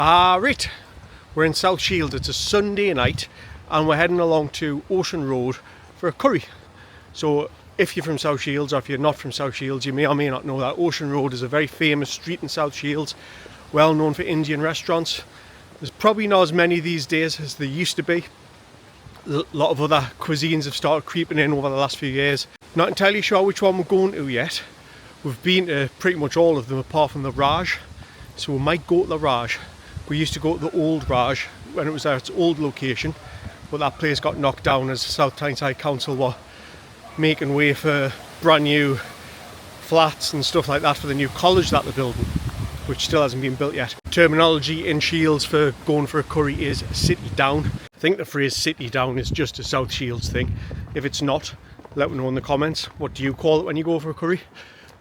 Right, we're in South Shields. It's a Sunday night and we're heading along to Ocean Road for a curry. So if you're from South Shields, or if you're not from South Shields, you may or may not know that Ocean Road is a very famous street in South Shields, well known for Indian restaurants. There's probably not as many these days as there used to be. A lot of other cuisines have started creeping in over the last few years. Not entirely sure which one we're going to yet. We've been to pretty much all of them apart from the Raj, so we might go to the Raj. We used to go to the old Raj when it was at its old location, but that place got knocked down as the South Tyneside Council were making way for brand new flats and stuff like that for the new college that they're building, which still hasn't been built yet. Terminology in Shields for going for a curry is city down. I think the phrase city down is just a South Shields thing. If it's not, let me know in the comments. What do you call it when you go for a curry?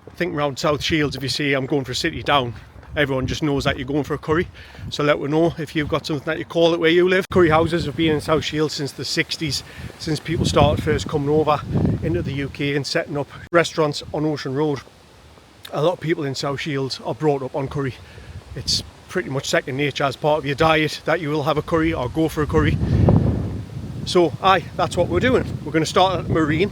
I think around South Shields, if you say I'm going for a city down, everyone just knows that you're going for a curry. So let me know if you've got something that you call it where you live. Curry houses have been in South Shields since the 60s, since people started first coming over into the UK and setting up restaurants on Ocean Road. A lot of people in South Shields are brought up on curry. It's pretty much second nature as part of your diet that you will have a curry or go for a curry. So that's what we're doing. We're going to start at Marine,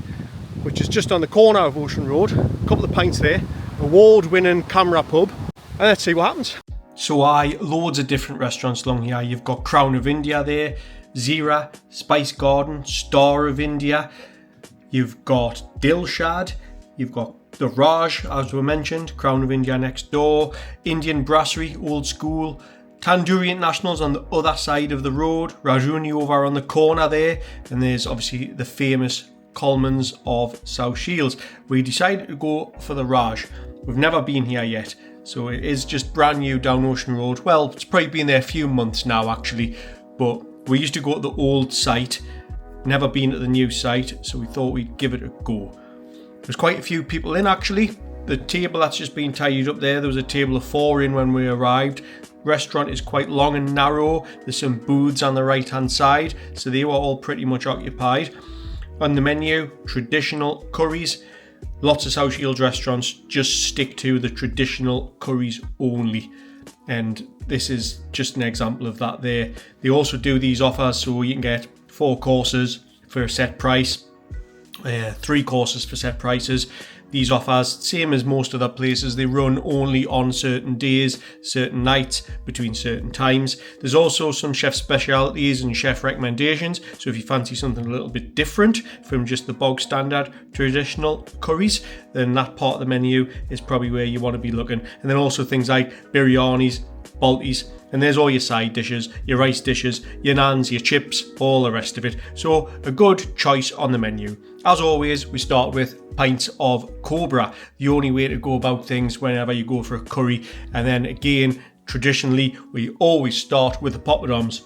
which is just on the corner of Ocean Road. A couple of pints there, award-winning camera pub. And let's see what happens. So loads of different restaurants along here. You've got Crown of India there, Zira, Spice Garden, Star of India. You've got Dilshad. You've got the Raj, as we mentioned, Crown of India next door. Indian Brasserie, Old School. Tandoori International's on the other side of the road. Rajuni over on the corner there. And there's obviously the famous Coleman's of South Shields. We decided to go for the Raj. We've never been here yet. So it is just brand new down Ocean Road. Well, it's probably been there a few months now actually, but we used to go to the old site, never been to the new site, so we thought we'd give it a go. There's quite a few people in actually. The table that's just been tidied up there was a table of 4 in when we arrived. Restaurant is quite long and narrow. There's some booths on the right hand side, so they were all pretty much occupied. On the menu, traditional curries. Lots of South Shields restaurants just stick to the traditional curries only, and this is just an example of that there. They also do these offers so you can get 4 courses for a set price, 3 courses for set prices. These offers, same as most other places, they run only on certain days, certain nights, between certain times. There's also some chef specialities and chef recommendations, so if you fancy something a little bit different from just the bog standard traditional curries, then that part of the menu is probably where you want to be looking. And then also things like biryanis, baltis, and there's all your side dishes, your rice dishes, your naans, your chips, all the rest of it. So a good choice on the menu. As always, we start with pints of Cobra, the only way to go about things whenever you go for a curry. And then again, traditionally, we always start with the Papadoms.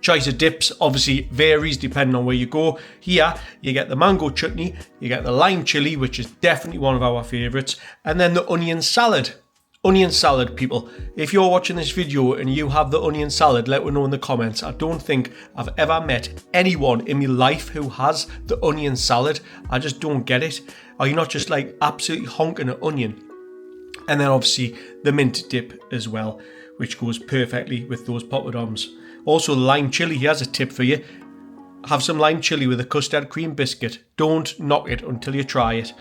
Choice of dips obviously varies depending on where you go. Here, you get the mango chutney, you get the lime chili, which is definitely one of our favourites, and then the onion salad. Onion salad, people. If you're watching this video and you have the onion salad, let me know in the comments. I don't think I've ever met anyone in my life who has the onion salad. I just don't get it. Are you not just like absolutely honking an onion? And then obviously the mint dip as well, which goes perfectly with those Papadoms. Also lime chili, here's a tip for you. Have some lime chili with a custard cream biscuit. Don't knock it until you try it.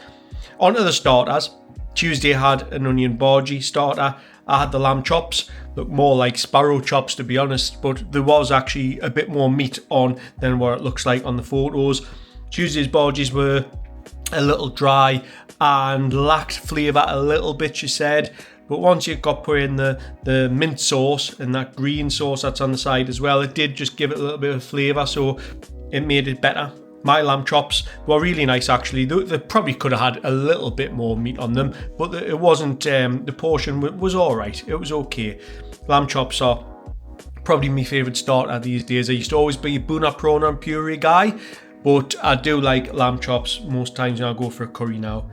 On to the starters. Tuesday had an onion bhaji starter. I had the lamb chops, look more like sparrow chops to be honest, but there was actually a bit more meat on than what it looks like on the photos. Tuesday's bhajis were a little dry and lacked flavour a little bit, she said, but once you got put in the mint sauce and that green sauce that's on the side as well, it did just give it a little bit of flavour, so it made it better. My lamb chops were really nice actually. They probably could have had a little bit more meat on them, but it wasn't, the portion was alright, it was okay. Lamb chops are probably my favourite starter these days. I used to always be a Buna Prona and Puree guy, but I do like lamb chops most times when I go for a curry now.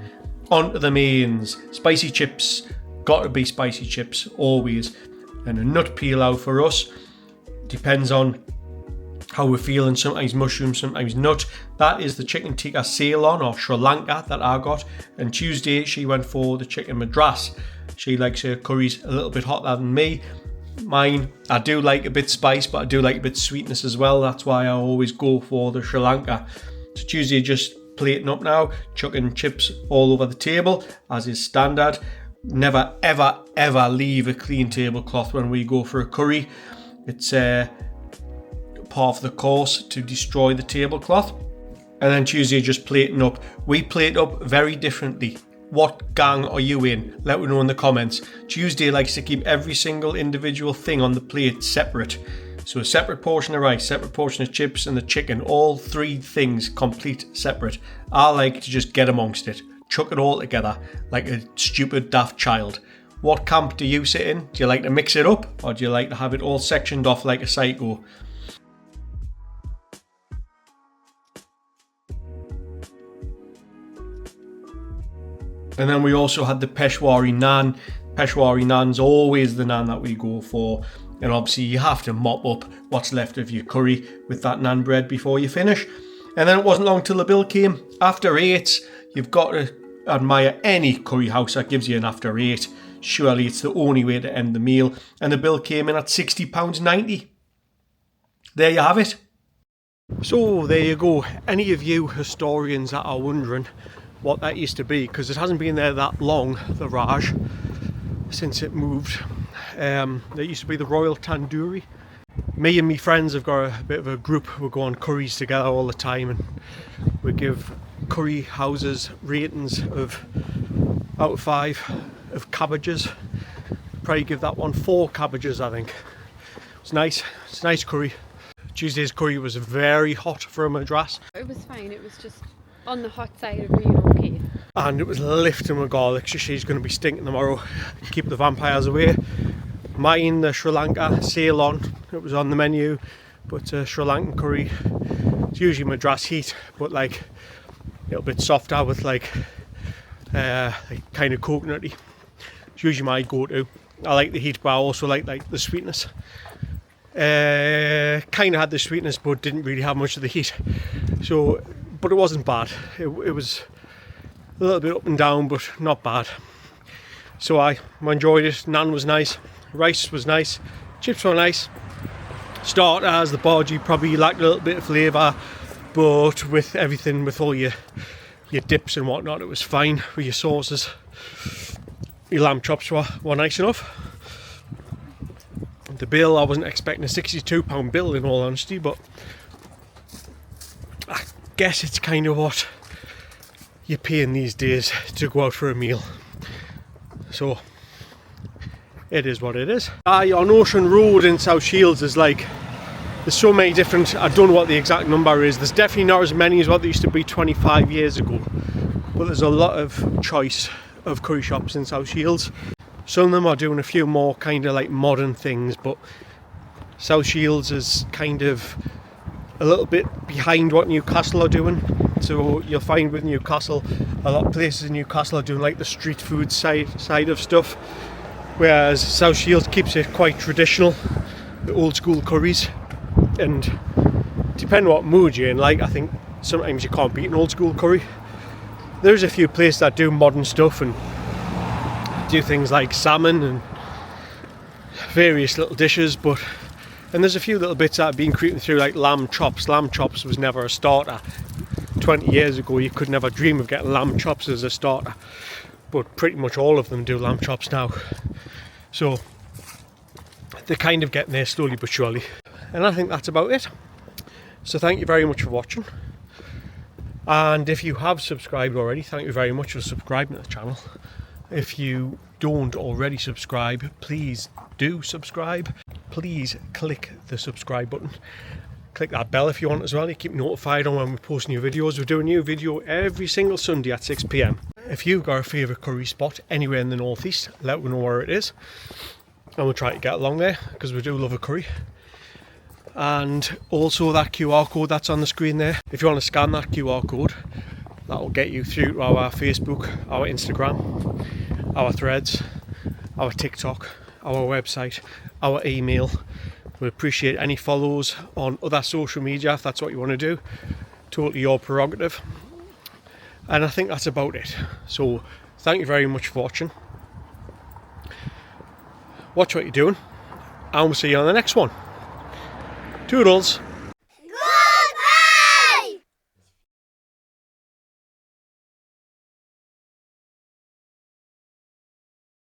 On to the mains. Spicy chips, gotta be spicy chips, always. And a nut pilau for us, depends on how we're feeling, sometimes mushroom, sometimes nut. That is the chicken tikka Ceylon or Sri Lanka that I got. And Tuesday she went for the chicken madras. She likes her curries a little bit hotter than me. Mine, I do like a bit spice, but I do like a bit of sweetness as well. That's why I always go for the Sri Lanka. So Tuesday, just plating up now, chucking chips all over the table, as is standard. Never, ever, ever leave a clean tablecloth when we go for a curry. It's part of the course to destroy the tablecloth. And then Tuesday, just plating up. We plate up very differently. What gang are you in? Let me know in the comments. Tuesday likes to keep every single individual thing on the plate separate. So a separate portion of rice, separate portion of chips and the chicken, all three things complete separate. I like to just get amongst it, chuck it all together like a stupid daft child. What camp do you sit in? Do you like to mix it up, or do you like to have it all sectioned off like a psycho? And then we also had the Peshwari naan. Peshwari naan's always the naan that we go for. And obviously you have to mop up what's left of your curry with that naan bread before you finish. And then it wasn't long till the bill came. After 8, you've got to admire any curry house that gives you an after 8. Surely it's the only way to end the meal. And the bill came in at £60.90. There you have it. So there you go. Any of you historians that are wondering what that used to be, because it hasn't been there that long, the Raj, since it moved. There used to be the Royal Tandoori. Me and my friends have got a bit of a group. We go on curries together all the time, and we give curry houses ratings of out of 5 of cabbages. Probably give that one 4 cabbages, I think. It's nice. It's a nice curry. Tuesday's curry was very hot for a Madras. It was fine. It was just on the hot side of being okay. And it was lifting with garlic, so she's going to be stinking tomorrow. Keep the vampires away. Mine, the Sri Lanka Ceylon, it was on the menu, but Sri Lankan curry. It's usually Madras heat, but like a little bit softer with like kind of coconutty. It's usually my go-to. I like the heat, but I also like the sweetness. Kind of had the sweetness, but didn't really have much of the heat. So, but it wasn't bad. It was a little bit up and down, but not bad. So I enjoyed it. Naan was nice, rice was nice, chips were nice. Starters, the bhaji probably lacked a little bit of flavour, but with everything, with all your dips and whatnot, it was fine. With your sauces, your lamb chops were nice enough. The bill, I wasn't expecting a £62 bill in all honesty, but I guess it's kind of what you're paying these days to go out for a meal. So it is what it is. On Ocean Road in South Shields, there's so many different, I don't know what the exact number is. There's definitely not as many as what there used to be 25 years ago, but there's a lot of choice of curry shops in South Shields. Some of them are doing a few more kind of like modern things, but South Shields is kind of a little bit behind what Newcastle are doing. So you'll find with Newcastle, a lot of places in Newcastle are doing like the street food side of stuff, whereas South Shields keeps it quite traditional, the old school curries. And depending on what mood you're in, like, I think sometimes you can't beat an old school curry. There's a few places that do modern stuff and do things like salmon and various little dishes, and there's a few little bits that have been creeping through, like lamb chops. Lamb chops was never a starter. 20 years ago you could never dream of getting lamb chops as a starter, but pretty much all of them do lamb chops now. So they're kind of getting there slowly but surely. And I think that's about it. So thank you very much for watching. And if you have subscribed already, thank you very much for subscribing to the channel. If you don't already subscribe, please do subscribe. Please click the subscribe button. Click that bell if you want as well. You keep notified on when we post new videos. We do a new video every single Sunday at 6 PM. If you've got a favourite curry spot anywhere in the northeast, let me know where it is, and we'll try to get along there, because we do love a curry. And also that QR code that's on the screen there, if you want to scan that QR code, that will get you through to our Facebook, our Instagram, our Threads, our TikTok, our website, our email. We appreciate any follows on other social media if that's what you want to do. Totally your prerogative. And I think that's about it. So thank you very much for watching. Watch what you're doing. and we'll see you on the next one. Toodles.